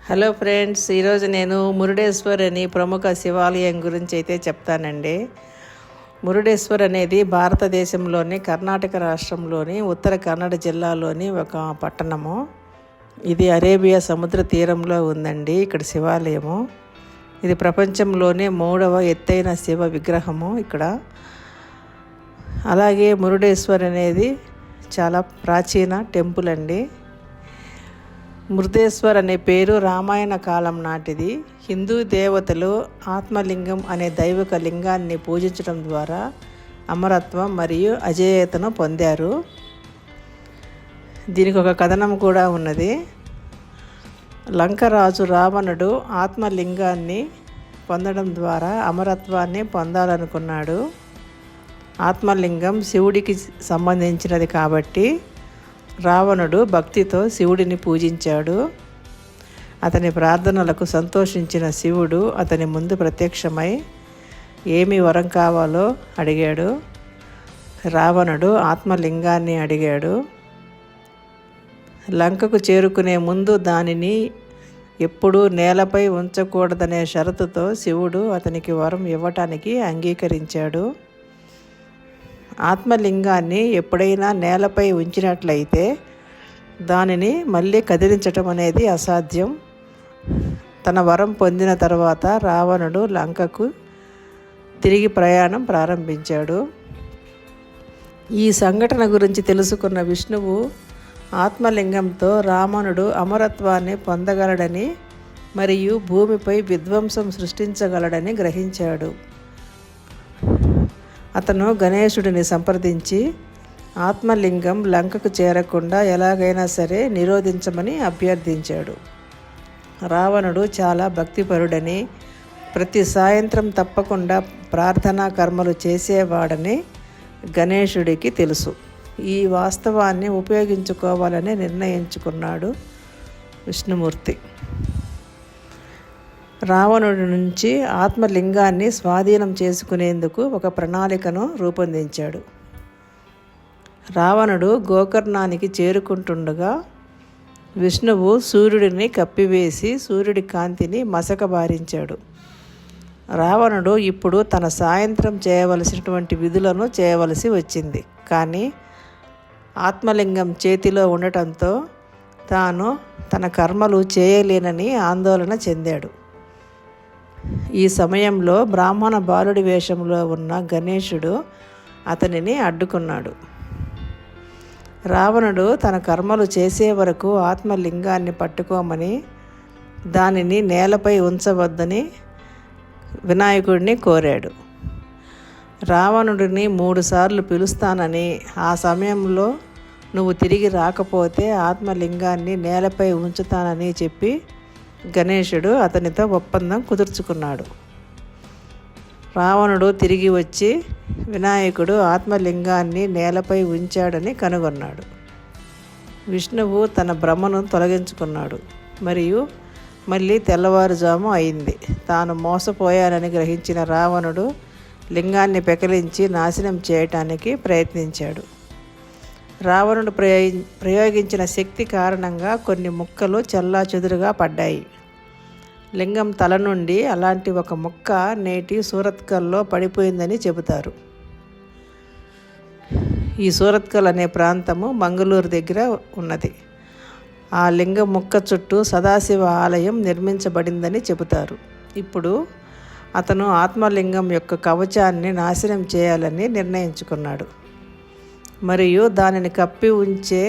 Hello friends, ఈరోజు నేను మురుడేశ్వర్ అని ప్రముఖ శివాలయం గురించి అయితే చెప్తానండి. మురుడేశ్వర్ అనేది భారతదేశంలోని కర్ణాటక రాష్ట్రంలోని ఉత్తర కన్నడ జిల్లాలోని ఒక పట్టణము. ఇది అరేబియా సముద్ర తీరంలో ఉందండి. ఇక్కడ శివాలయము ఇది ప్రపంచంలోనే 3వ ఎత్తైన శివ విగ్రహము ఇక్కడ. అలాగే మురుడేశ్వర్ అనేది చాలా ప్రాచీన టెంపుల్ అండి. మృదేశ్వర్ అనే పేరు రామాయణ కాలం నాటిది. హిందూ దేవతలు ఆత్మలింగం అనే దైవిక లింగాన్ని పూజించడం ద్వారా అమరత్వం మరియు అజేయతను పొందారు. దీనికి ఒక కథనం కూడా ఉన్నది. లంకరాజు రావణుడు ఆత్మలింగాన్ని పొందడం ద్వారా అమరత్వాన్ని పొందాలనుకున్నాడు. ఆత్మలింగం శివుడికి సంబంధించినది కాబట్టి రావణుడు భక్తితో శివుడిని పూజించాడు. అతని ప్రార్థనలకు సంతోషించిన శివుడు అతని ముందు ప్రత్యక్షమై ఏమి వరం కావాలో అడిగాడు. రావణుడు ఆత్మలింగాన్ని అడిగాడు. లంకకు చేరుకునే ముందు దానిని ఎప్పుడూ నేలపై ఉంచకూడదనే షరతుతో శివుడు అతనికి వరం ఇవ్వటానికి అంగీకరించాడు. ఆత్మలింగాన్ని ఎప్పుడైనా నేలపై ఉంచినట్లయితే దానిని మళ్ళీ కదిలించటం అనేది అసాధ్యం. తన వరం పొందిన తర్వాత రావణుడు లంకకు తిరిగి ప్రయాణం ప్రారంభించాడు. ఈ సంఘటన గురించి తెలుసుకున్న విష్ణువు ఆత్మలింగంతో రావణుడు అమరత్వాన్ని పొందగలడని మరియు భూమిపై విధ్వంసం సృష్టించగలడని గ్రహించాడు. అతను గణేశుడిని సంప్రదించి ఆత్మలింగం లంకకు చేరకుండా ఎలాగైనా సరే నిరోధించమని అభ్యర్థించాడు. రావణుడు చాలా భక్తిపరుడని, ప్రతి సాయంత్రం తప్పకుండా ప్రార్థనా కర్మలు చేసేవాడని గణేశుడికి తెలుసు. ఈ వాస్తవాన్ని ఉపయోగించుకోవాలని నిర్ణయించుకున్నాడు విష్ణుమూర్తి. రావణుడి నుంచి ఆత్మలింగాన్ని స్వాధీనం చేసుకునేందుకు ఒక ప్రణాళికను రూపొందించాడు. రావణుడు గోకర్ణానికి చేరుకుంటుండగా విష్ణువు సూర్యుడిని కప్పివేసి సూర్యుడి కాంతిని మసకబారించాడు. రావణుడు ఇప్పుడు తన సాయంత్రం చేయవలసినటువంటి విధులను చేయవలసి వచ్చింది. కానీ ఆత్మలింగం చేతిలో ఉండటంతో తాను తన కర్మలు చేయలేనని ఆందోళన చెందాడు. ఈ సమయంలో బ్రాహ్మణ బాలుడి వేషంలో ఉన్న గణేశుడు అతనిని అడ్డుకున్నాడు. రావణుడు తన కర్మలు చేసే వరకు ఆత్మలింగాన్ని పట్టుకోమని, దానిని నేలపై ఉంచవద్దని వినాయకుడిని కోరాడు. రావణుడిని 3 సార్లు పిలుస్తానని, ఆ సమయంలో నువ్వు తిరిగి రాకపోతే ఆత్మలింగాన్ని నేలపై ఉంచుతానని చెప్పి గణేశుడు అతనితో ఒప్పందం కుదుర్చుకున్నాడు. రావణుడు తిరిగి వచ్చి వినాయకుడు ఆత్మలింగాన్ని నేలపై ఉంచాడని కనుగొన్నాడు. విష్ణువు తన భ్రమను తొలగించుకున్నాడు మరియు మళ్ళీ తెల్లవారుజాము అయింది. తాను మోసపోయానని గ్రహించిన రావణుడు లింగాన్ని పెకలించి నాశనం చేయటానికి ప్రయత్నించాడు. రావణుడు ప్రయోగించిన శక్తి కారణంగా కొన్ని ముక్కలు చెల్లాచెదురుగా పడ్డాయి. లింగం తల నుండి అలాంటి ఒక ముక్క నేటి సూరత్కల్లో పడిపోయిందని చెబుతారు. ఈ సూరత్కల్ అనే ప్రాంతము మంగళూరు దగ్గర ఉన్నది. ఆ లింగం ముక్క చుట్టూ సదాశివ ఆలయం నిర్మించబడిందని చెబుతారు. ఇప్పుడు అతను ఆత్మలింగం యొక్క కవచాన్ని నాశనం చేయాలని నిర్ణయించుకున్నాడు మరియు దానిని కప్పి ఉంచే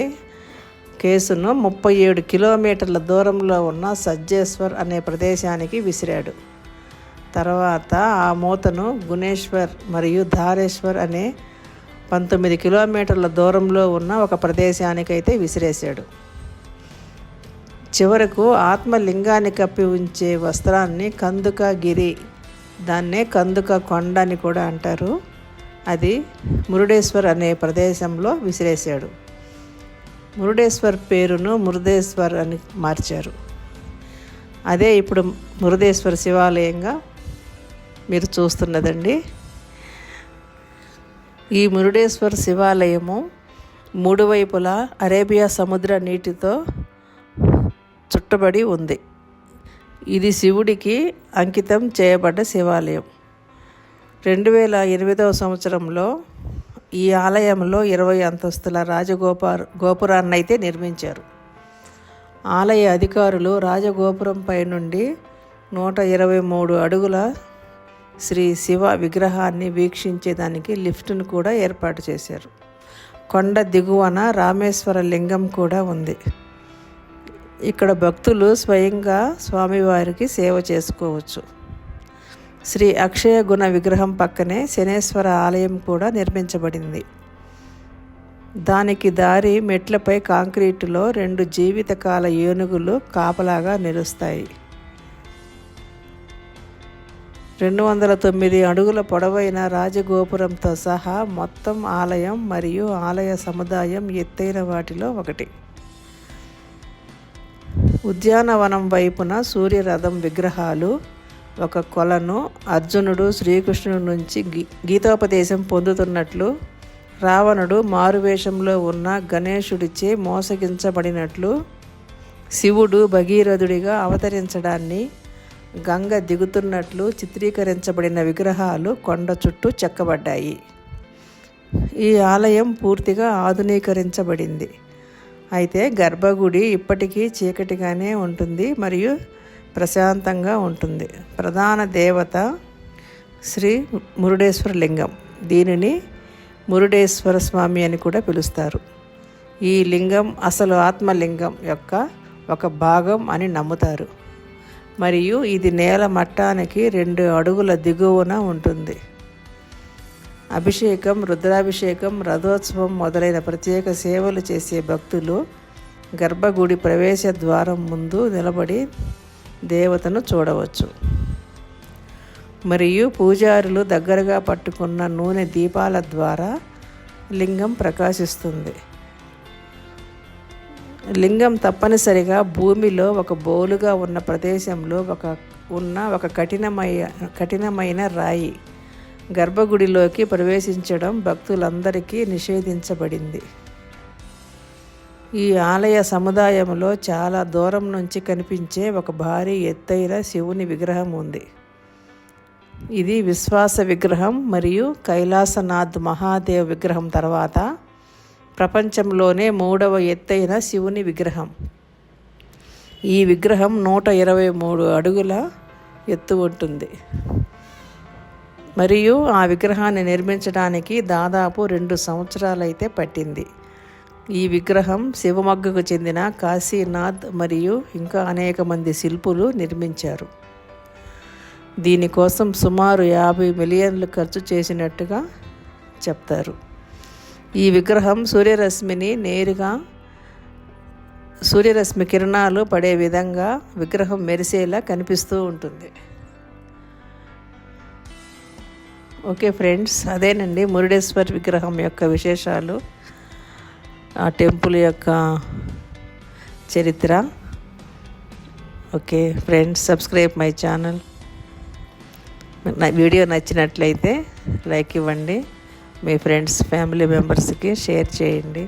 కేసును 37 కిలోమీటర్ల దూరంలో ఉన్న సజ్జేశ్వర్ అనే ప్రదేశానికి విసిరాడు. తర్వాత ఆ మూతను గుణేశ్వర్ మరియు ధారేశ్వర్ అనే 19 కిలోమీటర్ల దూరంలో ఉన్న ఒక ప్రదేశానికైతే విసిరేశాడు. చివరకు ఆత్మలింగాన్ని కప్పి ఉంచే వస్త్రాన్ని కందుక గిరి, దాన్నే కందుక కొండ అని కూడా అంటారు, అది మురుడేశ్వర్ అనే ప్రదేశంలో విసిరేశాడు. మురుడేశ్వర్ పేరును మురుదేశ్వర్ అని మార్చారు. అదే ఇప్పుడు మురుదేశ్వర్ శివాలయంగా మీరు చూస్తున్నదండి. ఈ మురుడేశ్వర్ శివాలయము 3 వైపులా అరేబియా సముద్ర నీటితో చుట్టబడి ఉంది. ఇది శివుడికి అంకితం చేయబడ్డ శివాలయం. 2008వ సంవత్సరంలో ఈ ఆలయంలో 20 అంతస్తుల గోపురాన్ని అయితే నిర్మించారు. ఆలయ అధికారులు రాజగోపురంపై నుండి 123 అడుగుల శ్రీ శివ విగ్రహాన్ని వీక్షించేదానికి లిఫ్ట్ను కూడా ఏర్పాటు చేశారు. కొండ దిగువన రామేశ్వర లింగం కూడా ఉంది. ఇక్కడ భక్తులు స్వయంగా స్వామివారికి సేవ చేసుకోవచ్చు. శ్రీ అక్షయ గుణ విగ్రహం పక్కనే శనేశ్వర ఆలయం కూడా నిర్మించబడింది. దానికి దారి మెట్లపై కాంక్రీటులో 2 జీవితకాల ఏనుగులు కాపలాగా నిలుస్తాయి. 209 అడుగుల పొడవైన రాజగోపురంతో సహా మొత్తం ఆలయం మరియు ఆలయ సముదాయం ఎత్తైన వాటిలో ఒకటి. ఉద్యానవనం వైపున సూర్యరథం విగ్రహాలు, ఒక కొలను, అర్జునుడు శ్రీకృష్ణుడి నుంచి గీతోపదేశం పొందుతున్నట్లు, రావణుడు మారువేషంలో ఉన్న గణేశుడిచే మోసగించబడినట్లు, శివుడు భగీరథుడిగా అవతరించడాన్ని, గంగ దిగుతున్నట్లు చిత్రీకరించబడిన విగ్రహాలు కొండ చుట్టూ చెక్కబడ్డాయి. ఈ ఆలయం పూర్తిగా ఆధునీకరించబడింది. అయితే గర్భగుడి ఇప్పటికీ చీకటిగానే ఉంటుంది మరియు ప్రశాంతంగా ఉంటుంది. ప్రధాన దేవత శ్రీ మురుడేశ్వర లింగం. దీనిని మురుడేశ్వర స్వామి అని కూడా పిలుస్తారు. ఈ లింగం అసలు ఆత్మలింగం యొక్క ఒక భాగం అని నమ్ముతారు మరియు ఇది నేల మట్టానికి 2 అడుగుల దిగువన ఉంటుంది. అభిషేకం, రుద్రాభిషేకం, రథోత్సవం మొదలైన ప్రత్యేక సేవలు చేసే భక్తులు గర్భగుడి ప్రవేశ ద్వారం ముందు నిలబడి దేవతను చూడవచ్చు. మరియు పూజారులు దగ్గరగా పట్టుకున్న నూనె దీపాల ద్వారా లింగం ప్రకాశిస్తుంది. లింగం తప్పనిసరిగా భూమిలో ఒక బోలుగా ఉన్న ప్రదేశంలో ఒక కఠినమైన రాయి. గర్భగుడిలోకి ప్రవేశించడం భక్తులందరికీ నిషేధించబడింది. ఈ ఆలయ సముదాయంలో చాలా దూరం నుంచి కనిపించే ఒక భారీ ఎత్తైన శివుని విగ్రహం ఉంది. ఇది విశ్వాస విగ్రహం మరియు కైలాసనాథ్ మహాదేవ్ విగ్రహం తర్వాత ప్రపంచంలోనే 3వ ఎత్తైన శివుని విగ్రహం. ఈ విగ్రహం 123 అడుగుల ఎత్తు ఉంటుంది మరియు ఆ విగ్రహాన్ని నిర్మించడానికి దాదాపు 2 సంవత్సరాలైతే పట్టింది. ఈ విగ్రహం శివమొగ్గకు చెందిన కాశీనాథ్ మరియు ఇంకా అనేక మంది శిల్పులు నిర్మించారు. దీనికోసం సుమారు 50 మిలియన్లు ఖర్చు చేసినట్టుగా చెప్తారు. ఈ విగ్రహం సూర్యరశ్మి కిరణాలు పడే విధంగా విగ్రహం మెరిసేలా కనిపిస్తూ ఉంటుంది. ఓకే ఫ్రెండ్స్, అదేనండి మురుడేశ్వర్ విగ్రహం యొక్క విశేషాలు, ఆ టెంపుల్ యొక్క చరిత్ర. Okay friends, subscribe my channel. Video నచ్చినట్లయితే లైక్ ఇవ్వండి, మీ ఫ్రెండ్స్ ఫ్యామిలీ మెంబర్స్కి షేర్ చేయండి.